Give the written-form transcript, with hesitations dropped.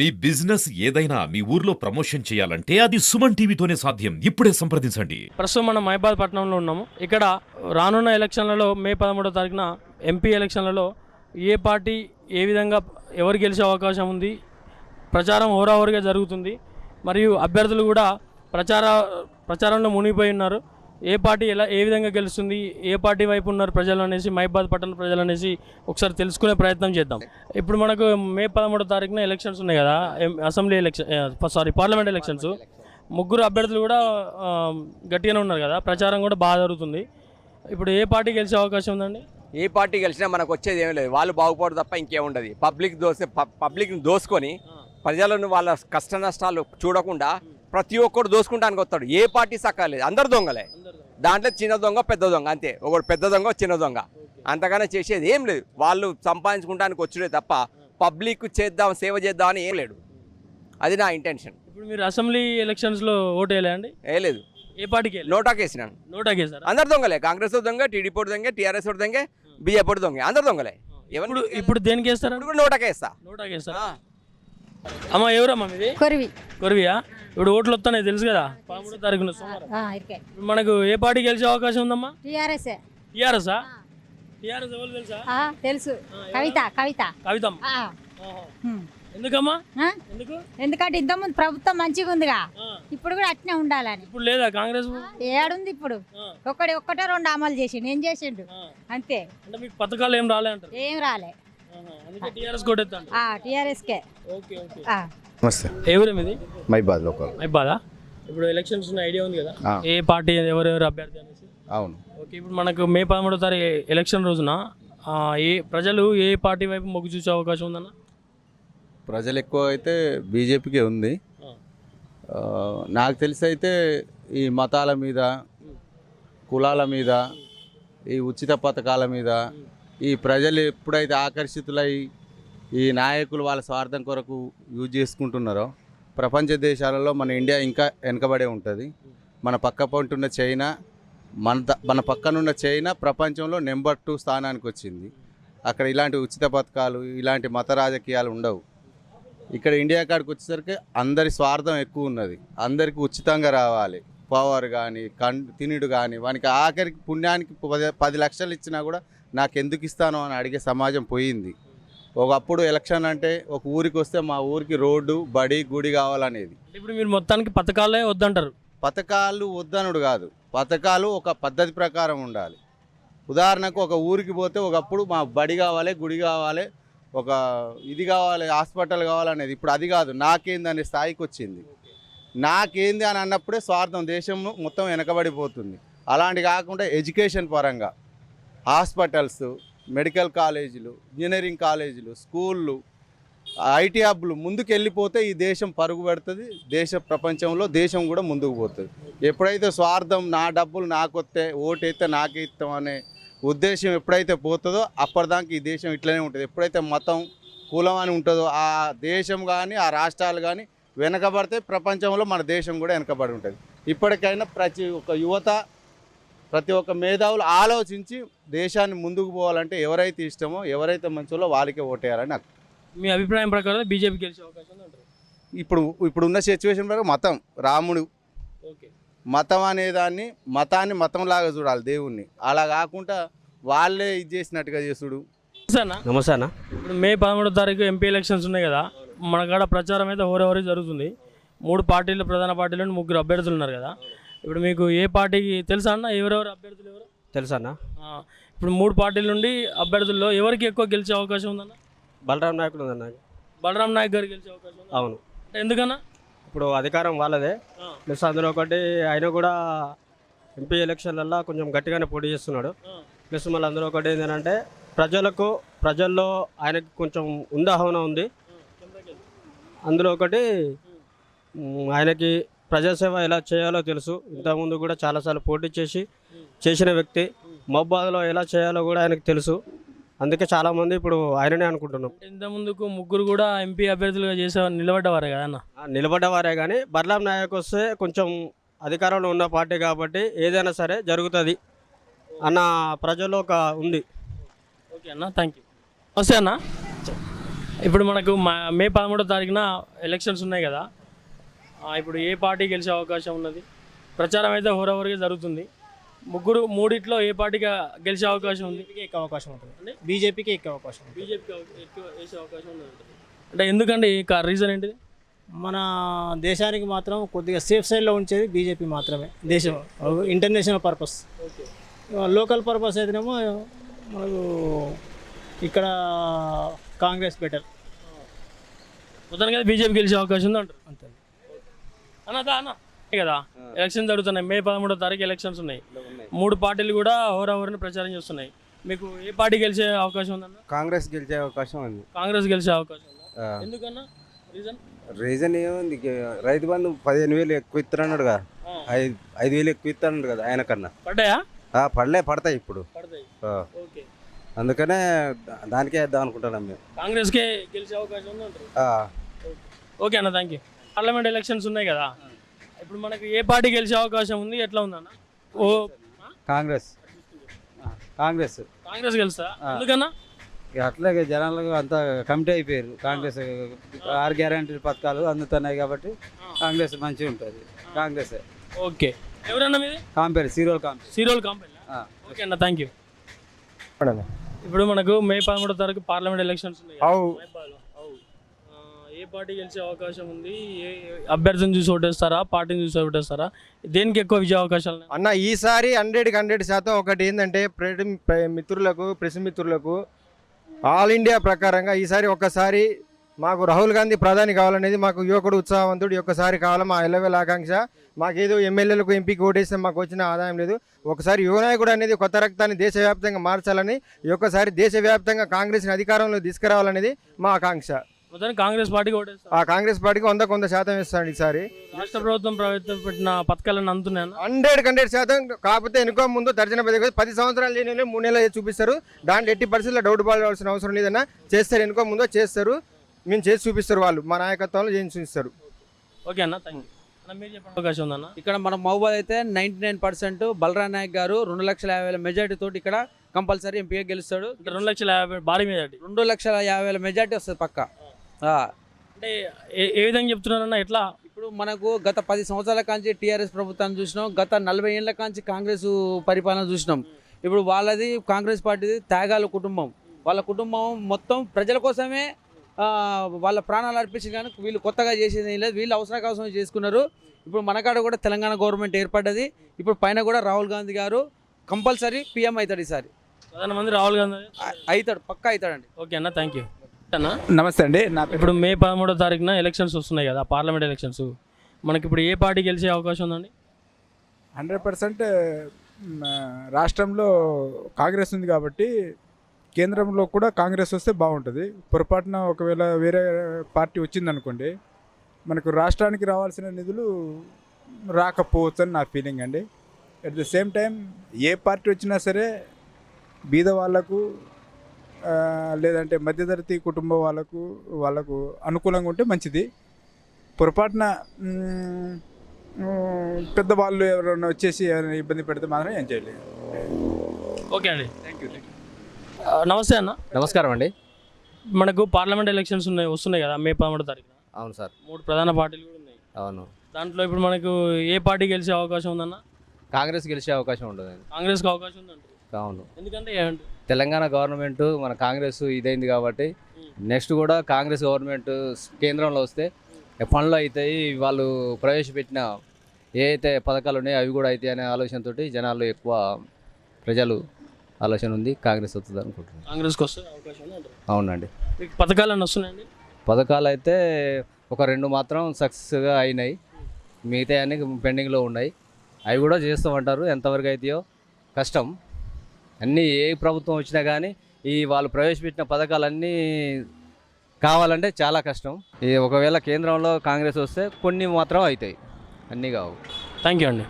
మీ business ఏదైనా మీ ఊర్లో promotion చేయాలంటే అది సుమన్ టీవీతోనే సాధ్యం. ఇప్పుడే సంప్రదించండి. ప్రస్తుతం మనం మహిబాద్ పట్టణంలో ఉన్నాము. ఇక్కడ రానున్న ఎలక్షన్లలో మే 13వ తారీఖున ఎంపీ ఎలక్షన్లలో ఏ పార్టీ ఏ విధంగా ఎవరు గెలిచే అవకాశం ఉంది, ప్రచారం హోరాహోరీగా జరుగుతుంది. మరియు అభ్యర్థులు కూడా ప్రచారంలో మునిగిపోయి ఉన్నారు. ఏ పార్టీ ఏ విధంగా గెలుస్తుంది, ఏ పార్టీ వైపు ఉన్నారు ప్రజలు అనేసి, మహిబాద్ పట్టణ ప్రజలు అనేసి ఒకసారి తెలుసుకునే ప్రయత్నం చేద్దాం. ఇప్పుడు మనకు మే 13వ తారీఖున ఎలక్షన్స్ ఉన్నాయి కదా, అసెంబ్లీ పార్లమెంట్ ఎలక్షన్స్. ముగ్గురు అభ్యర్థులు కూడా గట్టిగానే ఉన్నారు కదా, ప్రచారం కూడా బాగా జరుగుతుంది. ఇప్పుడు ఏ పార్టీ గెలిచే అవకాశం ఉందండి? ఏ పార్టీ గెలిచినా మనకు వచ్చేది ఏమీ లేదు. వాళ్ళు బాగుపడదు తప్ప ఇంకేముండదు. పబ్లిక్ని దోసుకొని ప్రజలను వాళ్ళ కష్ట నష్టాలు చూడకుండా ప్రతి ఒక్కరు దోసుకుంటానికి వస్తాడు. ఏ పార్టీ సక్కలేదు, అందరు దొంగలే. దాంట్లో చిన్న దొంగ పెద్ద దొంగ అంతే. ఒకడు పెద్ద దొంగ చిన్న దొంగ, అంతగానే చేసేది ఏం లేదు. వాళ్ళు సంపాదించుకుంటానికి వచ్చుడే తప్ప పబ్లిక్ చేద్దాం సేవ చేద్దాం అని ఏం లేడు. అది నా ఇంటెన్షన్. ఇప్పుడు మీరు అసెంబ్లీ ఎలక్షన్స్లో ఓటు వేయలేండి? వేయలేదు. ఏ పార్టీకి? నోటాకేసినాను. నోటాకేసారు? అందరు దొంగలే. కాంగ్రెస్ దొంగ, టీడీపీ దొంగ, టీఆర్ఎస్ దొంగ, బీజేపీ దొంగ, అందరు దొంగలే. ఇప్పుడు దేనికి వేస్తారు? ఇప్పుడు నోటాకేస్తా. నోటాకేస్తారా? అమ్మ ఎవరమ్మా మీది? కొరివియా? ఇప్పుడు ఓట్లు వస్తున్నాయి తెలుసు కదా, 13వ తారీఖున సోమవారం. మనకు ఏ పార్టీ గెలిచే అవకాశం ఉందమ్మా? టిఆర్ఎస్. టిఆర్ఎస్ఆ? టిఆర్ఎస్ ఎవరు తెలుసా? తెలుసు. కవితమ్మ. ఎందుకమ్మా? ఎందుకు? ఎందుకంటే ఇంతకుముందు ప్రభుత్వం మంచిగా ఉందిగా, ఇప్పుడు కూడా అట్నే ఉండాలని. ఇప్పుడు లేదా కాంగ్రెస్? ఏడుంది ఇప్పుడు? ఒక్కటే రెండు అమలు చేసిండు. ఏం చేసిండు అంతే. అంటే మీకు పథకాలు ఏం రాలే అంటారు? ఏం రాలే. టిఆర్ఎస్ కే. నమస్తే. ఎవరు మీది? మహిబాద్ లోకల్. మహిబాదా? ఇప్పుడు ఎలక్షన్స్ ఉన్న ఐడియా ఉంది కదా, ఏ పార్టీ ఎవరెవరు అభ్యర్థి అనేసి? అవును. ఓకే, ఇప్పుడు మనకు మే 13వ తారీఖు ఎలక్షన్ రోజున ప్రజలు ఏ పార్టీ వైపు మొగ్గు చూసే అవకాశం ఉందన్న? ప్రజలు ఎక్కువ అయితే బీజేపీకే ఉంది. నాకు తెలిసి అయితే ఈ మతాల మీద, కులాల మీద, ఈ ఉచిత పథకాల మీద ఈ ప్రజలు ఎప్పుడైతే ఆకర్షితులై ఈ నాయకులు వాళ్ళ స్వార్థం కొరకు యూజ్ చేసుకుంటున్నారో, ప్రపంచ దేశాలలో మన ఇండియా ఇంకా వెనకబడే ఉంటుంది. మన పక్క పొంటున్న చైనా, మన పక్కనున్న చైనా ప్రపంచంలో నెంబర్ 2 స్థానానికి వచ్చింది. అక్కడ ఇలాంటి ఉచిత పథకాలు, ఇలాంటి మత రాజకీయాలు ఉండవు. ఇక్కడ ఇండియా కాడికి వచ్చేసరికి అందరి స్వార్థం ఎక్కువ ఉన్నది. అందరికీ ఉచితంగా రావాలి, పవర్ కానీ తినుడు కానీ, వానికి ఆఖరికి పుణ్యానికి 10 లక్షలు ఇచ్చినా కూడా నాకు ఎందుకు ఇస్తాను అని అడిగే సమాజం పోయింది. ఒకప్పుడు ఎలక్షన్ అంటే ఒక ఊరికి వస్తే మా ఊరికి రోడ్డు, బడి, గుడి కావాలనేది. ఇప్పుడు మీరు మొత్తానికి పథకాలే వద్దంటారు? పథకాలు వద్దనుడు కాదు, పథకాలు ఒక పద్ధతి ప్రకారం ఉండాలి. ఉదాహరణకు ఒక ఊరికి పోతే ఒకప్పుడు మా బడి కావాలి, గుడి కావాలి, ఒక ఇది కావాలి, హాస్పిటల్ కావాలనేది. ఇప్పుడు అది కాదు, నాకేంది అనే స్థాయికి వచ్చింది. నాకేంది అని అన్నప్పుడే స్వార్థం, దేశం మొత్తం వెనకబడిపోతుంది. అలాంటి కాకుండా ఎడ్యుకేషన్ పరంగా హాస్పిటల్స్, మెడికల్ కాలేజీలు, ఇంజనీరింగ్ కాలేజీలు, స్కూళ్ళు, ఐటీ హబ్లు ముందుకు వెళ్ళిపోతే ఈ దేశం పరుగు పెడుతుంది. ప్రపంచంలో దేశం కూడా ముందుకు పోతుంది. ఎప్పుడైతే స్వార్థం, నా డబ్బులు నాకొస్తే, ఓటైతే నాకే ఇస్తాం అనే ఉద్దేశం ఎప్పుడైతే పోతుందో అప్పటిదాకా ఈ దేశం ఇట్లనే ఉంటుంది. ఎప్పుడైతే మతం, కులం అని ఉంటుందో ఆ దేశం కానీ ఆ రాష్ట్రాలు కానీ వెనకబడితే ప్రపంచంలో మన దేశం కూడా వెనకబడి ఉంటుంది. ఇప్పటికైనా ప్రతి ఒక్క యువత, ప్రతి ఒక్క మేధావులు ఆలోచించి దేశాన్ని ముందుకు పోవాలంటే ఎవరైతే ఇష్టమో, ఎవరైతే మంచోళ్ళో వాళ్ళకే ఓటేయాలని నాకు. మీ అభిప్రాయం ప్రకారం బీజేపీ గెలిచే అవకాశం ఉందంటారు? ఇప్పుడున్న సిచ్యువేషన్ ప్రకారం మతం, రాముడు మతం అనేదాన్ని, మతాన్ని మతంలాగా చూడాలి, దేవుణ్ణి. అలా కాకుండా వాళ్ళే ఇది చేసినట్టుగా చేసుడు. నమస్తే అన్న. ఇప్పుడు మే 13వ తారీఖు ఎంపీ ఎలక్షన్స్ ఉన్నాయి కదా, మన కాడ ప్రచారం అయితే హోరీ జరుగుతుంది. 3 పార్టీలు, ప్రధాన పార్టీలు 3 అభ్యర్థులు ఉన్నారు కదా. ఇప్పుడు మీకు ఏ పార్టీకి తెలుసా అన్న? ఎవరెవరు అభ్యర్థులు ఎవరు తెలుసా అన్న? ఇప్పుడు 3 పార్టీల నుండి అభ్యర్థుల్లో ఎవరికి ఎక్కువ గెలిచే అవకాశం ఉందన్న? బలరాం నాయకుడు ఉందన్న. బలరాం నాయక్ గారు గెలిచే అవకాశం? అవును. ఎందుకన్నా? ఇప్పుడు అధికారం వాళ్ళదే, ప్లస్ అందులో ఒకటి ఆయన కూడా ఎంపీ ఎలక్షన్లలో కొంచెం గట్టిగానే పోటీ చేస్తున్నాడు. ప్లస్ మళ్ళీ అందులో ఒకటి ఏంటంటే ప్రజల్లో ఆయనకి కొంచెం ఉందాహన ఉంది. అందులో ఒకటి ఆయనకి ప్రజాసేవ ఎలా చేయాలో తెలుసు. ఇంతకుముందు కూడా చాలాసార్లు పోటీ చేసిన వ్యక్తి. మహబాద్లో ఎలా చేయాలో కూడా ఆయనకు తెలుసు. అందుకే చాలామంది ఇప్పుడు ఆయననే అనుకుంటున్నాం. ఇంతకుముందుకు 3 కూడా ఎంపీ అభ్యర్థులుగా నిలబడ్డవారే కదా అన్న? నిలబడ్డవారే, కానీ బలరాం నాయక్ వస్తే కొంచెం అధికారంలో ఉన్న పార్టీ కాబట్టి ఏదైనా సరే జరుగుతుంది అన్న ప్రజల్లో ఒక ఉంది. ఓకే అన్న, థ్యాంక్ యూ. వస్తే అన్న ఇప్పుడు మనకు మే 13వ తారీఖున ఎలక్షన్స్ ఉన్నాయి కదా, ఇప్పుడు ఏ పార్టీ గెలిచే అవకాశం ఉన్నది? ప్రచారం అయితే హోరాహోరీగా జరుగుతుంది. మూడిట్లో ఏ పార్టీగా గెలిచే అవకాశం ఉంది? ఎక్కువ అవకాశం ఉంటుంది, బీజేపీకి ఎక్కువ అవకాశం ఉంటుంది. బీజేపీకి ఎక్కువ వేసే అవకాశం ఉన్నది అంటే ఎందుకండి? రీజన్ ఏంటిది? మన దేశానికి మాత్రం కొద్దిగా సేఫ్ సైడ్లో ఉంచేది బీజేపీ మాత్రమే. దేశం ఇంటర్నేషనల్ పర్పస్, లోకల్ పర్పస్ అయితేనేమో మనకు ఇక్కడ కాంగ్రెస్ బెటర్. మొత్తానికి బీజేపీ గెలిచే అవకాశం ఉంది అంటారు. అంతే అన్న కదా, ఎలక్షన్ జరుగుతున్నాయి. మే 13వ తారీఖు ఎలక్షన్స్ ఉన్నాయి. 3 పార్టీలు కూడా హోరాహోరీని ప్రచారం చేస్తున్నాయి. మీకు ఏ పార్టీ గెలిచే అవకాశం ఉందన్న? కాంగ్రెస్ గెలిచే అవకాశం ఉంది. కాంగ్రెస్ గెలిచే అవకాశం ఉందా? ఎందుకన్నా రీజన్? రీజన్ ఏముంది, రైతు బంధు 15,000 ఎక్కువ ఇస్తున్నాడు కదా, 5,000 ఎక్కువ ఇస్తున్నాడు కదా ఆయన కన్నా. పడ్డాయా? పడతాయి ఇప్పుడు. పడతాయి. ఓకే, అందుకనే దానికే వేద్దాం అనుకుంటున్నాం మేము. కాంగ్రెస్కే గెలిచే అవకాశం ఉంది అంటారు. ఓకే అన్న, థ్యాంక్ యూ. పార్లమెంట్ ఎలక్షన్స్ ఉన్నాయి కదా, ఇప్పుడు మనకు ఏ పార్టీ గెలిచే అవకాశం ఉంది? ఎట్లా ఉందన్న? కాంగ్రెస్ కాంగ్రెస్ గెలుస్తా? ఎందుకన్నా? అట్లాగే జనాలకు అంతా కమిటీ అయిపోయారు. కాంగ్రెస్ 6 గ్యారంటీ పథకాలు అందుతున్నాయి కాబట్టి కాంగ్రెస్ మంచిగా ఉంటుంది. కాంగ్రెస్. ఓకే, ఎవరన్నా మీది? కాంపేర్ సీరోల్ కాంపెల్. ఓకే అన్న, థ్యాంక్ యూ. ఇప్పుడు మనకు మే 13వ తారీఖు పార్లమెంట్ ఎలక్షన్స్ ఉన్నాయి. ఏ పార్టీ గెలిచే అవకాశం ఉంది? ఏ అభ్యర్థిని చూసి ఓటేస్తారా, పార్టీని చూసి ఓటేస్తారా? దేనికి ఎక్కువ విజయ అవకాశాలు అన్న? ఈసారి 100% ఒకటి ఏంటంటే ప్రెస్ మిత్రులకు ఆల్ ఇండియా ప్రకారంగా ఈసారి ఒక్కసారి మాకు రాహుల్ గాంధీ ప్రధాని కావాలనేది మాకు యువకుడు ఉత్సాహవంతుడు ఒక్కసారి కావాలి. మా ఎల్లవేళ ఆకాంక్ష. మాకేదో ఎమ్మెల్యేలకు ఎంపీకి ఓటేస్తే మాకు వచ్చిన ఆదాయం లేదు. ఒకసారి యువనాయకుడు అనేది కొత్త రక్తాన్ని దేశవ్యాప్తంగా మార్చాలని, ఒక్కసారి దేశవ్యాప్తంగా కాంగ్రెస్ని అధికారంలో తీసుకురావాలనేది మా ఆకాంక్ష. కాంగ్రెస్ పార్టీకి ఓటేస్తారు? ఆ కాంగ్రెస్ పార్టీకి 100% ఇస్తాడు ఈసారి. రాష్ట్ర ప్రభుత్వం ప్రవేశపెట్టిన పథకాలను అందుతున్నాయి 100%. కాకపోతే ఎన్నుకో ముందు దర్జన 10 సంవత్సరాలు లేని 3 నెలలు చూపిస్తారు. దాంట్లో 80% డౌట్ పడాల్సిన అవసరం లేదన్నా. చేస్తారు, ఎన్నుకో ముందో చేస్తారు, మేము చేసి చూపిస్తారు. వాళ్ళు మా నాయకత్వంలో చేసి చూపిస్తారు. ఓకే అన్న, థ్యాంక్ యూ. మీరు చెప్పండి, అవకాశం ఉందన్న? ఇక్కడ మన మహబూబాద్ అయితే 99% బలరాం నాయక్ గారు 2,50,000 మెజార్టీ తోటి ఇక్కడ కంపల్సరీ ఎంపీగా గెలుస్తాడు. 2,50,000 భారీ మెజార్టీ, 2,50,000 మెజార్టీ వస్తుంది పక్క. అంటే ఏ విధంగా చెప్తున్నారన్న? ఎట్లా? ఇప్పుడు మనకు గత 10 సంవత్సరాల కాంచి టీఆర్ఎస్ ప్రభుత్వాన్ని చూసినాం, గత 40 ఏళ్ళ కాంచి కాంగ్రెస్ పరిపాలన చూసినాం. ఇప్పుడు వాళ్ళది కాంగ్రెస్ పార్టీది త్యాగాల కుటుంబం. వాళ్ళ కుటుంబం మొత్తం ప్రజల కోసమే వాళ్ళ ప్రాణాలు అర్పించి, కానీ వీళ్ళు కొత్తగా చేసేది ఏం లేదు. వీళ్ళు అవసరం కోసం చేసుకున్నారు. ఇప్పుడు మనకాడ కూడా తెలంగాణ గవర్నమెంట్ ఏర్పడ్డది. ఇప్పుడు పైన కూడా రాహుల్ గాంధీ గారు కంపల్సరీ పీఎం అవుతాడు ఈసారి. ప్రధానమంత్రి రాహుల్ గాంధీ అవుతాడు, పక్కా అవుతాడండి. ఓకే అన్న, థ్యాంక్ యూ అన్న. నమస్తే అండి. ఇప్పుడు మే 13వ తారీఖున ఎలక్షన్స్ వస్తున్నాయి కదా, పార్లమెంట్ ఎలక్షన్స్. మనకి ఇప్పుడు ఏ పార్టీ గెలిచే అవకాశం ఉందండి? 100% రాష్ట్రంలో కాంగ్రెస్ ఉంది కాబట్టి కేంద్రంలో కూడా కాంగ్రెస్ వస్తే బాగుంటుంది. పొరపాటున ఒకవేళ వేరే పార్టీ వచ్చిందనుకోండి, మనకు రాష్ట్రానికి రావాల్సిన నిధులు రాకపోవచ్చు అని నా ఫీలింగ్ అండి. At the same time A party వచ్చినా సరే బీద వాళ్ళకు లేదంటే మధ్యతరగతి కుటుంబ వాళ్ళకు అనుకూలంగా ఉంటే మంచిది. పొరపాటున పెద్దవాళ్ళు ఎవరైనా వచ్చేసి ఇబ్బంది పెడితే మాత్రం ఏం చేయలేదు. ఓకే అండి, థ్యాంక్ యూ. నమస్తే అన్న. నమస్కారం అండి. మనకు పార్లమెంట్ ఎలక్షన్స్ వస్తున్నాయి కదా మే 13వ తారీఖున. అవును సార్. 3 ప్రధాన పార్టీలు కూడా ఉన్నాయి. అవును. దాంట్లో ఇప్పుడు మనకు ఏ పార్టీ గెలిచే అవకాశం ఉందన్న? కాంగ్రెస్ గెలిచే అవకాశం ఉంటుంది. కాంగ్రెస్కి అవకాశం ఉందండి? అవును. ఎందుకంటే తెలంగాణ గవర్నమెంట్ మన కాంగ్రెస్ ఇదైంది కాబట్టి నెక్స్ట్ కూడా కాంగ్రెస్ గవర్నమెంట్ కేంద్రంలో వస్తే పనులు అవుతాయి. వాళ్ళు ప్రవేశపెట్టిన ఏ అయితే పథకాలు ఉన్నాయో అవి కూడా అవుతాయి అనే ఆలోచనతో జనాల్లో ఎక్కువ ప్రజలు ఆలోచన ఉంది. కాంగ్రెస్ వస్తుంది అనుకుంటున్నాను. కాంగ్రెస్కి వస్తే అవకాశం ఉంది. అవునండి. పథకాలు అన్నీ వస్తున్నాయండి? పథకాలు అయితే ఒక 2 మాత్రం సక్సెస్గా అయినాయి, మిగతా అన్నీ పెండింగ్లో ఉన్నాయి. అవి కూడా చేస్తామంటారు. ఎంతవరకు అవుతాయో కష్టం. అన్నీ ఏ ప్రభుత్వం వచ్చినా కానీ వాళ్ళు ప్రవేశపెట్టిన పథకాలన్నీ కావాలంటే చాలా కష్టం. ఒకవేళ కేంద్రంలో కాంగ్రెస్ వస్తే కొన్ని మాత్రం అవుతాయి, అన్నీ కావు. థ్యాంక్ యూ అండి.